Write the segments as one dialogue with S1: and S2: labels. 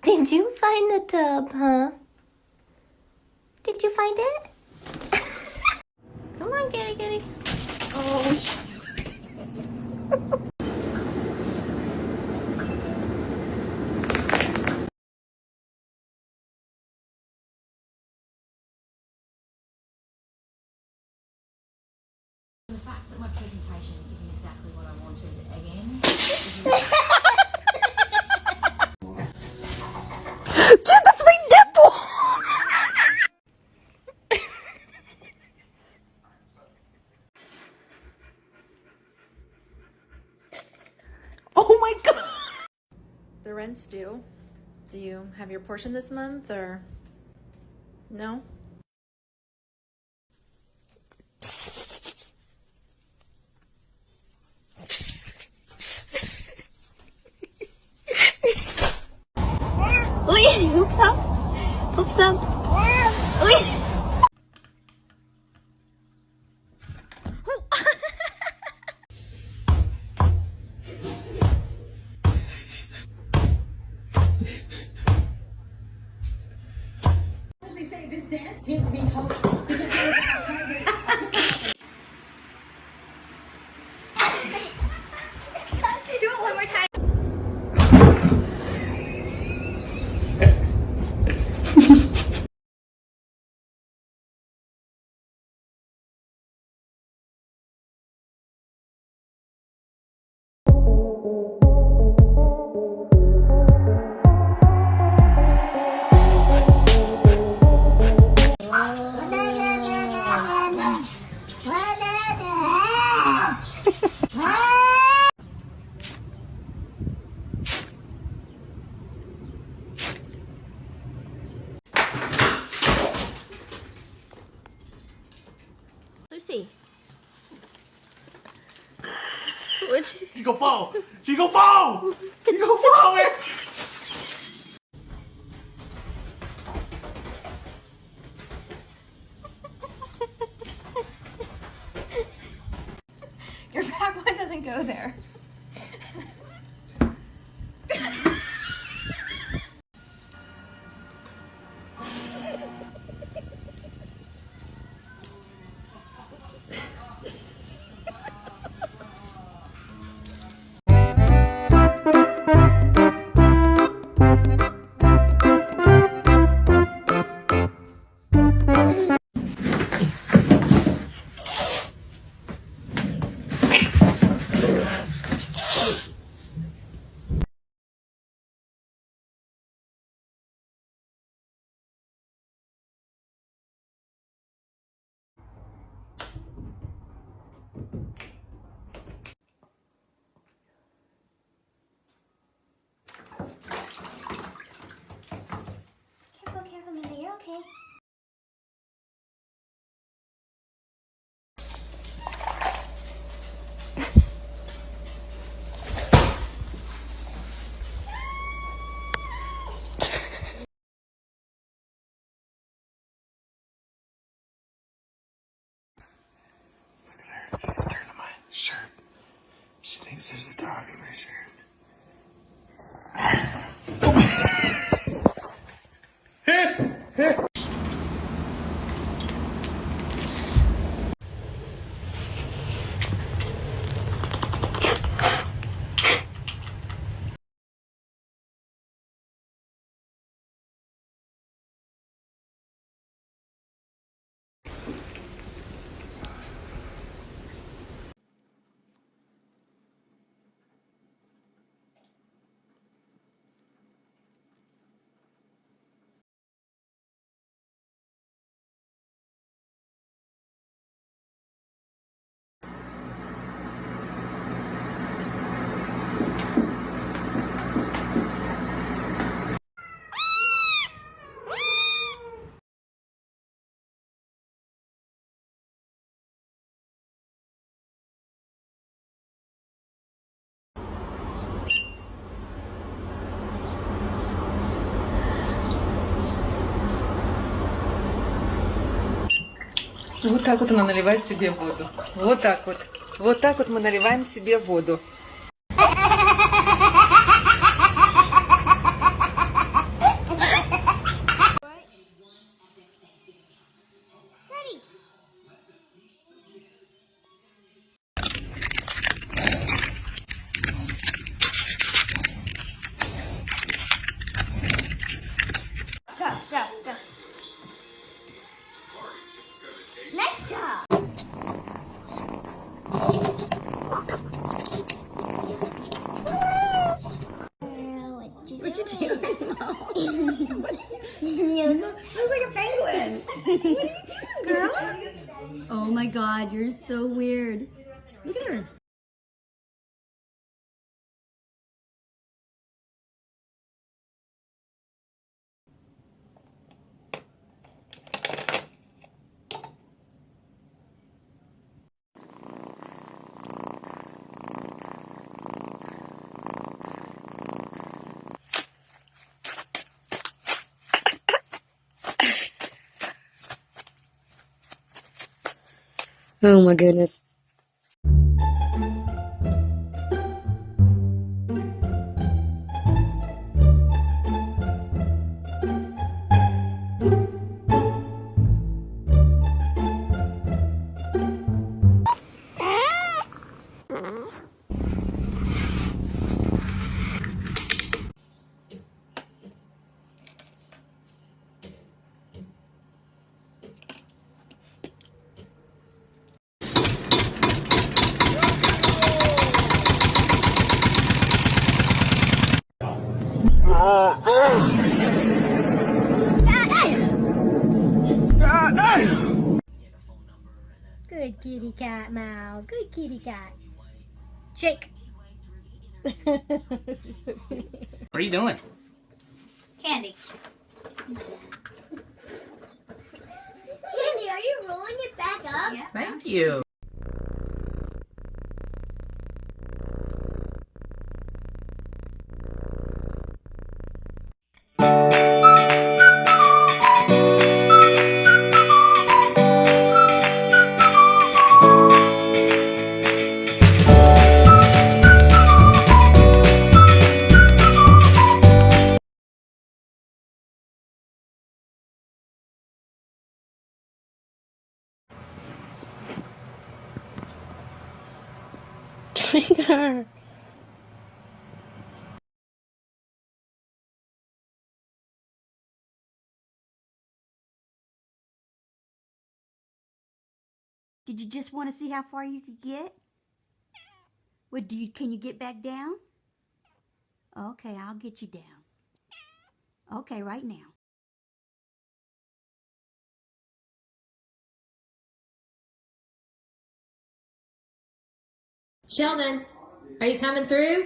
S1: Did you find the tub, huh? Did you find it? Come on, kitty, kitty. Oh,
S2: The fact that my presentation isn't exactly what I wanted again.
S1: dude, that's my nipple! Oh my god!
S3: The rent's due. Do you have your portion this month or no?
S1: Ui, hoops up. Hoops up. Ui.
S2: As they say, this dance gives me hope because there is a
S1: Do it one more time. Lucy. Which?
S4: She gonna fall! She gonna fall! She gonna fall! Man.
S1: Your back one doesn't go there. Careful, careful, Mimi, you're okay.
S4: She's staring at my shirt. She thinks there's a dog in my shirt.
S5: Вот так вот она наливает себе воду. Вот так вот. Вот так вот мы наливаем себе воду.
S1: Nice job. What you doing? You look like a penguin. What are you doing, girl? Oh my God, you're so weird. Look at her.
S6: Oh my goodness.
S1: Good kitty cat, Mal. Good kitty cat. Shake.
S7: What are you doing?
S1: Candy. Candy, are you rolling it back up?
S2: Yeah.
S7: Thank you.
S1: Trigger.
S2: Did you just want to see how far you could get? What do you? Can you get back down? Okay, I'll get you down. Okay, right now.
S8: Sheldon, are you coming through?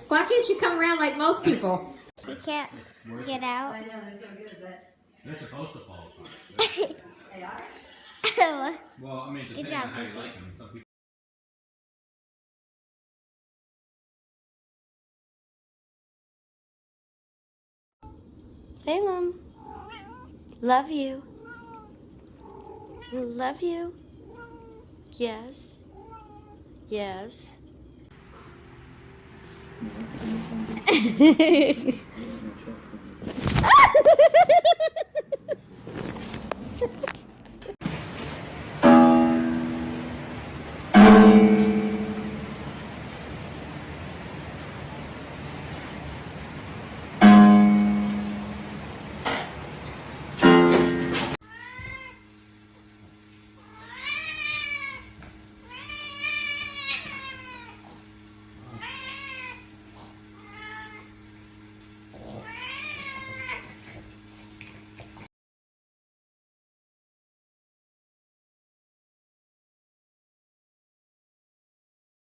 S8: Why can't you come around like most people?
S1: She can't get out.
S9: They're supposed to fall apart. Well, I mean,
S1: Good
S9: depending
S1: job,
S9: on how you
S1: Casey.
S9: like them. Some people.
S1: Salem. Love you. Love you. Yes. Yes.